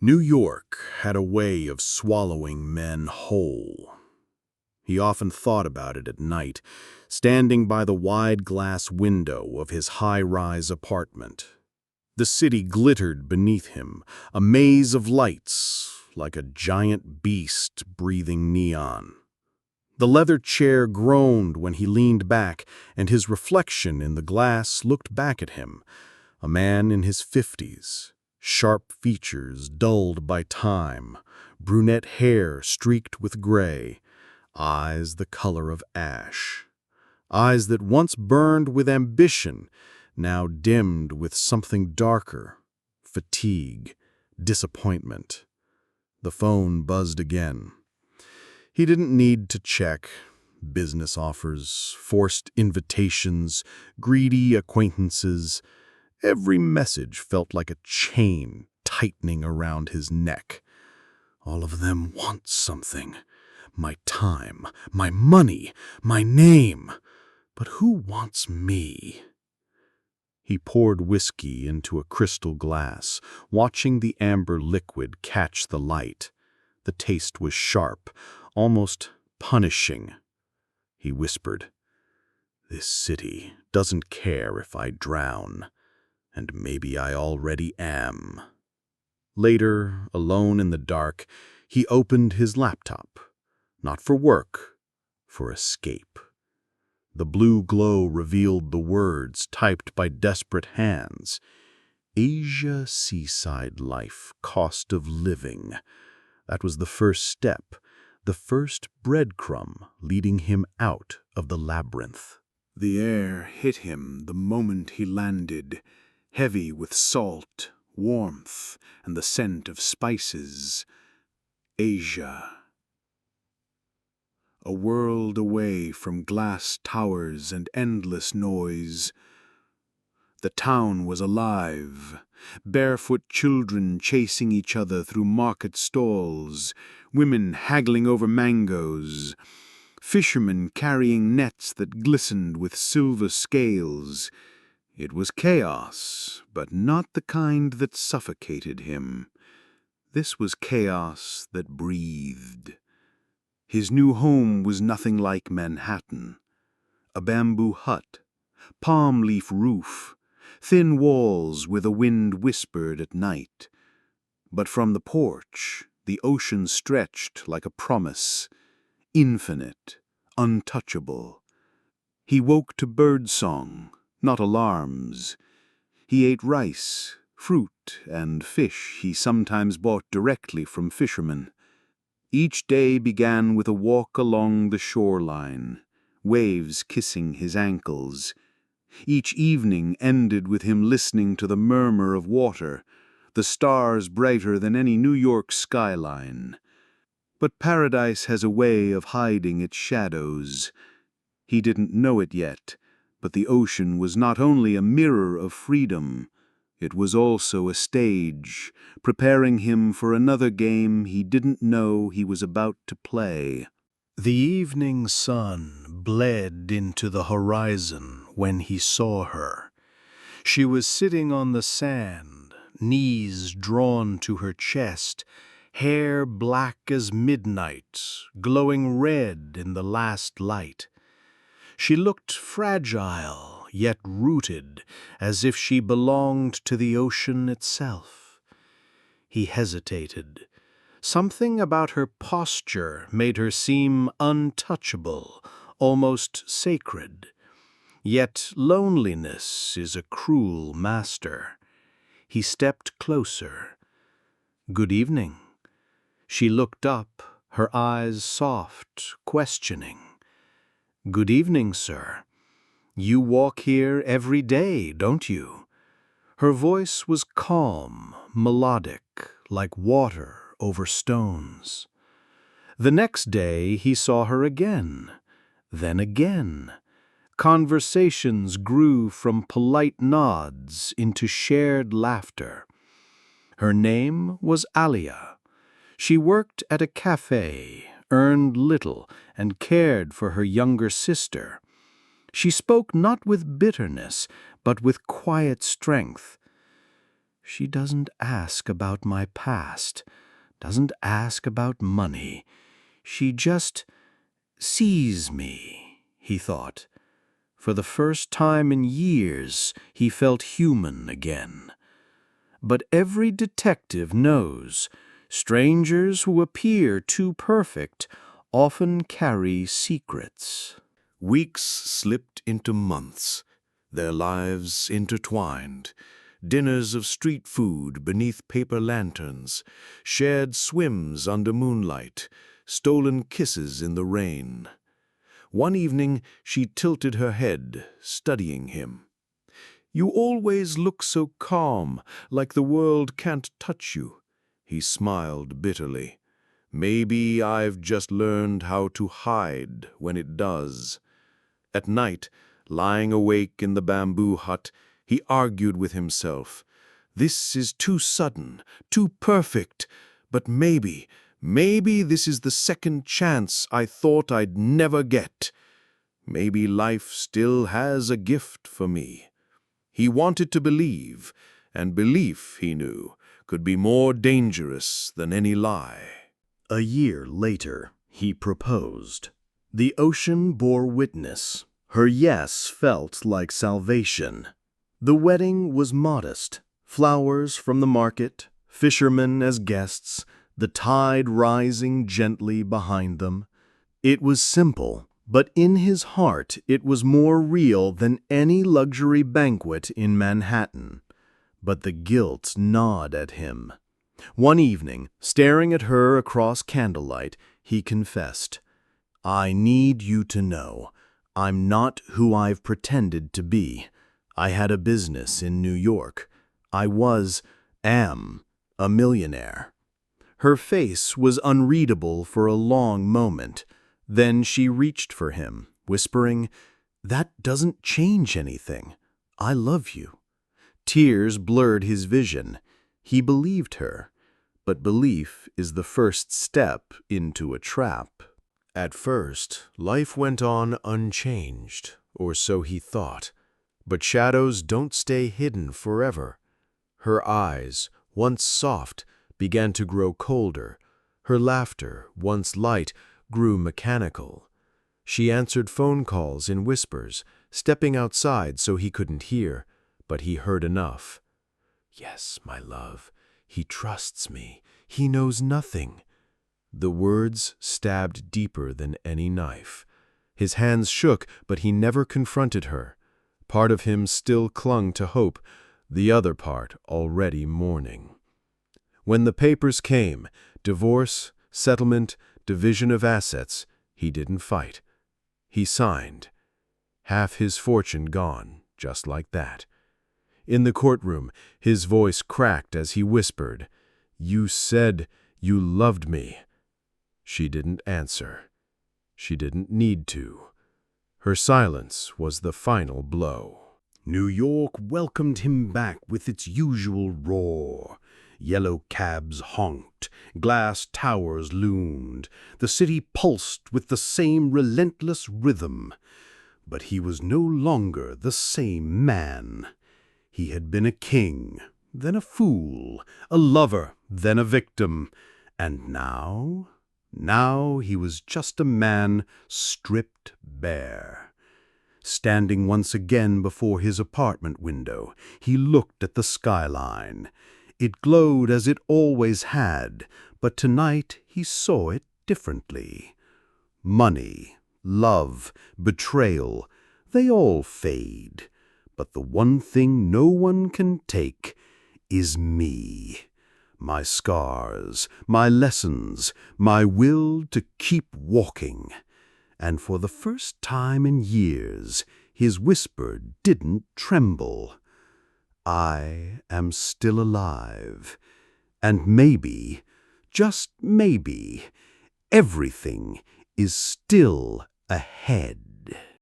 New York had a way of swallowing men whole. He often thought about it at night, standing by the wide glass window of his high-rise apartment. The city glittered beneath him, a maze of lights, like a giant beast breathing neon. The leather chair groaned when he leaned back, and his reflection in the glass looked back at him, a man in his 50s. Sharp features dulled by time, brunette hair streaked with gray, eyes the color of ash. Eyes that once burned with ambition, now dimmed with something darker, fatigue, disappointment. The phone buzzed again. He didn't need to check. Business offers, forced invitations, greedy acquaintances. Every message felt like a chain tightening around his neck. All of them want something. My time, my money, my name. But who wants me? He poured whiskey into a crystal glass, watching the amber liquid catch the light. The taste was sharp, almost punishing. He whispered, "This city doesn't care if I drown. And maybe I already am." Later, alone in the dark, he opened his laptop. Not for work, for escape. The blue glow revealed the words typed by desperate hands. Asia seaside life, cost of living. That was the first step, the first breadcrumb leading him out of the labyrinth. The air hit him the moment he landed, heavy with salt, warmth, and the scent of spices. Asia. A world away from glass towers and endless noise. The town was alive. Barefoot children chasing each other through market stalls, women haggling over mangoes, fishermen carrying nets that glistened with silver scales. It was chaos, but not the kind that suffocated him. This was chaos that breathed. His new home was nothing like Manhattan. A bamboo hut, palm leaf roof, thin walls where the wind whispered at night. But from the porch, the ocean stretched like a promise, infinite, untouchable. He woke to birdsong, not alarms. He ate rice, fruit, and fish he sometimes bought directly from fishermen. Each day began with a walk along the shoreline, waves kissing his ankles. Each evening ended with him listening to the murmur of water, the stars brighter than any New York skyline. But paradise has a way of hiding its shadows. He didn't know it yet, but the ocean was not only a mirror of freedom, it was also a stage, preparing him for another game he didn't know he was about to play. The evening sun bled into the horizon when he saw her. She was sitting on the sand, knees drawn to her chest, hair black as midnight, glowing red in the last light. She looked fragile, yet rooted, as if she belonged to the ocean itself. He hesitated. Something about her posture made her seem untouchable, almost sacred. Yet loneliness is a cruel master. He stepped closer. "Good evening." She looked up, her eyes soft, questioning. "Good evening, sir. You walk here every day, don't you?" Her voice was calm, melodic, like water over stones. The next day he saw her again, then again. Conversations grew from polite nods into shared laughter. Her name was Alia. She worked at a cafe, earned little, and cared for her younger sister. She spoke not with bitterness, but with quiet strength. She doesn't ask about my past, doesn't ask about money. She just sees me, he thought. For the first time in years, he felt human again. But every detective knows strangers who appear too perfect often carry secrets. Weeks slipped into months, their lives intertwined. Dinners of street food beneath paper lanterns, shared swims under moonlight, stolen kisses in the rain. One evening she tilted her head, studying him. "You always look so calm, like the world can't touch you." He smiled bitterly. "Maybe I've just learned how to hide when it does." At night, lying awake in the bamboo hut, he argued with himself. "This is too sudden, too perfect, but maybe this is the second chance I thought I'd never get. Maybe life still has a gift for me." He wanted to believe, and belief, he knew, could be more dangerous than any lie. A year later, he proposed. The ocean bore witness. Her yes felt like salvation. The wedding was modest. Flowers from the market, fishermen as guests, the tide rising gently behind them. It was simple, but in his heart it was more real than any luxury banquet in Manhattan. But the guilt gnawed at him. One evening, staring at her across candlelight, he confessed, "I need you to know I'm not who I've pretended to be. I had a business in New York. I am, a millionaire." Her face was unreadable for a long moment. Then she reached for him, whispering, "That doesn't change anything. I love you." Tears blurred his vision. He believed her. But belief is the first step into a trap. At first, life went on unchanged, or so he thought. But shadows don't stay hidden forever. Her eyes, once soft, began to grow colder. Her laughter, once light, grew mechanical. She answered phone calls in whispers, stepping outside so he couldn't hear, but he heard enough. "Yes, my love, he trusts me. He knows nothing." The words stabbed deeper than any knife. His hands shook, but he never confronted her. Part of him still clung to hope, the other part already mourning. When the papers came, divorce, settlement, division of assets, he didn't fight. He signed. Half his fortune gone, just like that. In the courtroom, his voice cracked as he whispered, "You said you loved me." She didn't answer. She didn't need to. Her silence was the final blow. New York welcomed him back with its usual roar. Yellow cabs honked, glass towers loomed. The city pulsed with the same relentless rhythm. But he was no longer the same man. He had been a king, then a fool, a lover, then a victim. And now he was just a man stripped bare. Standing once again before his apartment window, he looked at the skyline. It glowed as it always had, but tonight he saw it differently. Money, love, betrayal, they all fade. But the one thing no one can take is me. My scars, my lessons, my will to keep walking. And for the first time in years, his whisper didn't tremble. I am still alive. And maybe, just maybe, everything is still ahead.